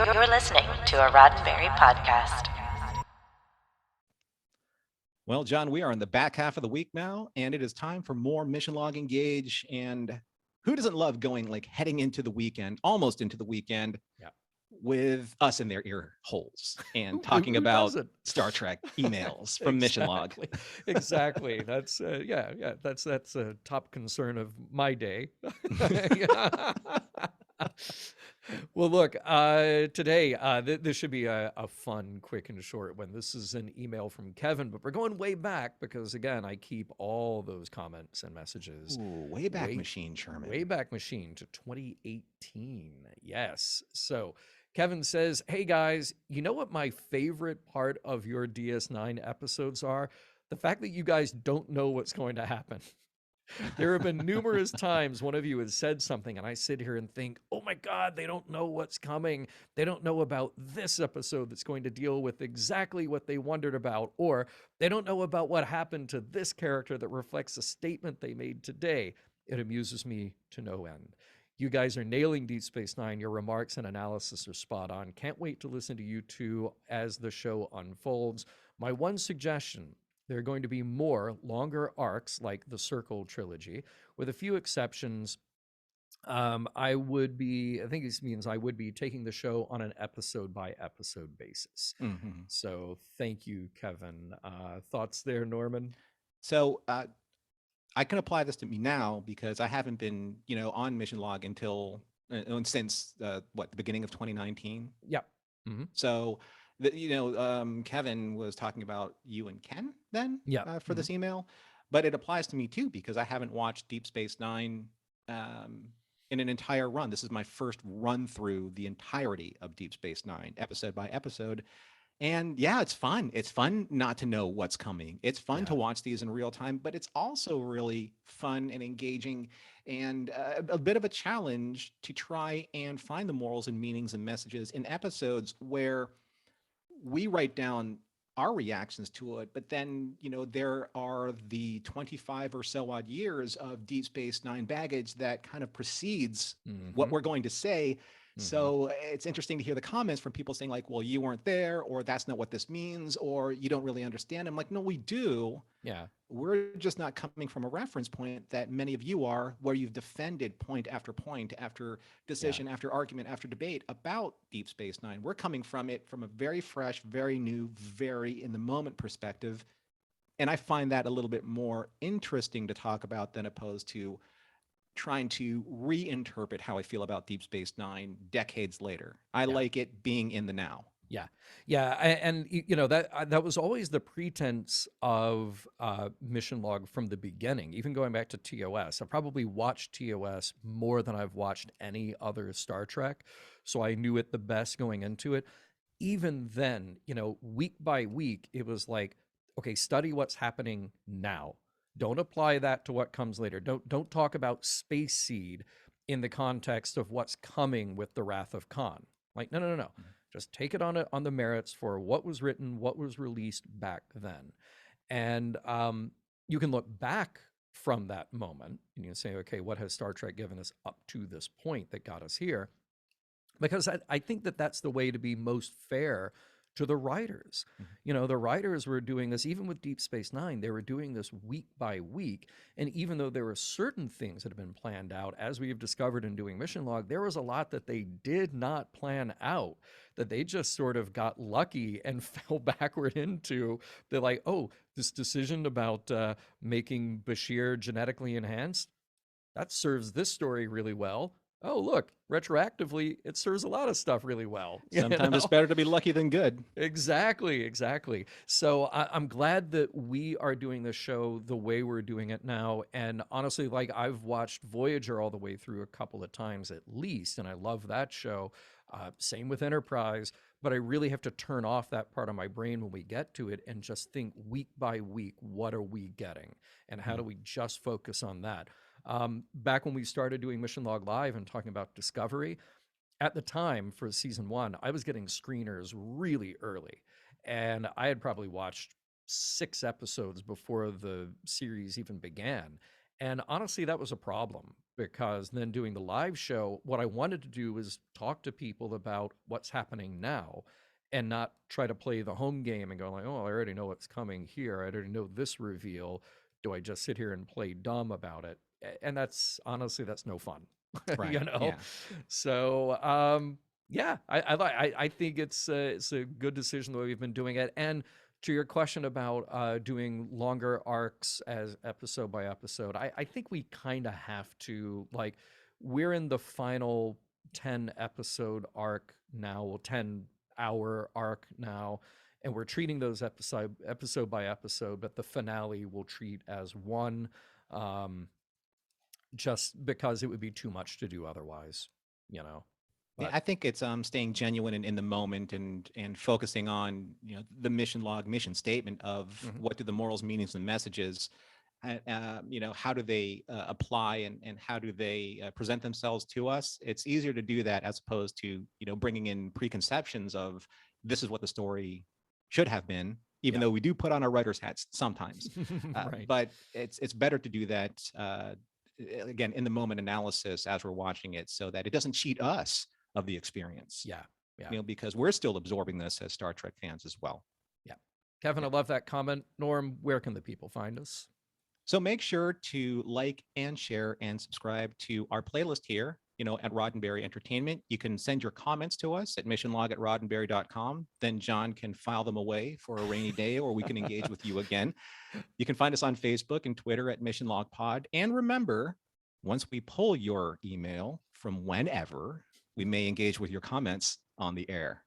You're listening to a Roddenberry podcast. Well, John, we are in the back half of the week now, and it is time for more Mission Log Engage. And who doesn't love going like heading into the weekend, almost into the weekend, with us in their ear holes and talking Who about doesn't? Star Trek emails from Mission Log? Exactly. That's That's a top concern of my day. Well, look, today this should be a fun, quick, and short one. This is an email from Kevin, but we're going way back because, again, I keep all those comments and messages. Ooh, way back machine, Sherman. Way back machine to 2018. Yes. So Kevin says, hey, guys, you know what my favorite part of your DS9 episodes are? The fact that you guys don't know what's going to happen. There have been numerous times one of you has said something and I sit here and think, oh my God, they don't know what's coming. They don't know about this episode that's going to deal with exactly what they wondered about, or they don't know about what happened to this character that reflects a statement they made today. It amuses me to no end. You guys are nailing Deep Space Nine. Your remarks and analysis are spot on. Can't wait to listen to you two as the show unfolds. My one suggestion: there are going to be more longer arcs like the Circle trilogy, with a few exceptions. I think this means I would be taking the show on an episode by episode basis. Mm-hmm. So thank you, Kevin. Thoughts there, Norman? So I can apply this to me now because I haven't been, on Mission Log until since the beginning of 2019. Yep. Mm-hmm. So Kevin was talking about you and Ken then for this email, but it applies to me too because I haven't watched Deep Space Nine in an entire run. This is my first run through the entirety of Deep Space Nine, episode by episode. And yeah, it's fun. It's fun not to know what's coming. It's fun to watch these in real time, but it's also really fun and engaging and a bit of a challenge to try and find the morals and meanings and messages in episodes where we write down our reactions to it, but then, there are the 25 or so odd years of Deep Space Nine baggage that kind of precedes what we're going to say. So it's interesting to hear the comments from people saying like, well, you weren't there, or that's not what this means, or you don't really understand. I'm like, no, we do. Yeah. We're just not coming from a reference point that many of you are, where you've defended point after decision, after argument, after debate about Deep Space Nine. We're coming from it from a very fresh, very new, very in the moment perspective. And I find that a little bit more interesting to talk about than opposed to trying to reinterpret how I feel about Deep Space Nine decades later. I like it being in the now. Yeah. And that was always the pretense of Mission Log from the beginning, even going back to TOS. I probably watched TOS more than I've watched any other Star Trek, so I knew it the best going into it. Even then, week by week, it was like, okay, study what's happening now. Don't apply that to what comes later. Don't talk about Space Seed in the context of what's coming with the Wrath of Khan. Like, no. Just take it on the merits for what was written, what was released back then. And you can look back from that moment and you can say, okay, what has Star Trek given us up to this point that got us here? Because I think that that's the way to be most fair to the writers. The writers were doing this, even with Deep Space Nine, they were doing this week by week. And even though there were certain things that had been planned out, as we have discovered in doing Mission Log, there was a lot that they did not plan out, that they just sort of got lucky and fell backward into. They're like, oh, this decision about making Bashir genetically enhanced, that serves this story really well. Oh, look, retroactively, it serves a lot of stuff really well. Sometimes it's better to be lucky than good. Exactly. So I'm glad that we are doing this show the way we're doing it now. And honestly, like, I've watched Voyager all the way through a couple of times at least, and I love that show. Same with Enterprise. But I really have to turn off that part of my brain when we get to it and just think week by week, what are we getting? And how do we just focus on that? Back when we started doing Mission Log Live and talking about Discovery, at the time for season 1, I was getting screeners really early. And I had probably watched 6 episodes before the series even began. And honestly, that was a problem because then doing the live show, what I wanted to do was talk to people about what's happening now and not try to play the home game and go like, oh, I already know what's coming here. I already know this reveal. Do I just sit here and play dumb about it? And that's honestly, that's no fun, Right. you know? Yeah. So, yeah, I think it's a good decision the way we've been doing it. And to your question about doing longer arcs as episode by episode, I think we kind of have to. Like, we're in the final 10 episode arc now, well, 10-hour arc now, and we're treating those episode by episode, but the finale we'll treat as one, just because it would be too much to do otherwise, you know. Yeah, I think it's staying genuine and in the moment and focusing on, you know, the mission log, mission statement of what do the morals, meanings, and messages, you know, how do they apply and how do they present themselves to us? It's easier to do that as opposed to, you know, bringing in preconceptions of this is what the story should have been, even though we do put on our writer's hats sometimes. Right. But it's better to do that again in the moment analysis as we're watching it, so that it doesn't cheat us of the experience. Yeah. You know, because we're still absorbing this as Star Trek fans as well. Yeah. Kevin, I love that comment. Norm, where can the people find us? So make sure to like and share and subscribe to our playlist here, you know, at Roddenberry Entertainment. You can send your comments to us at missionlog@roddenberry.com. Then John can file them away for a rainy day, or we can engage with you again. You can find us on Facebook and Twitter at Mission Log Pod. And remember, once we pull your email from whenever, we may engage with your comments on the air.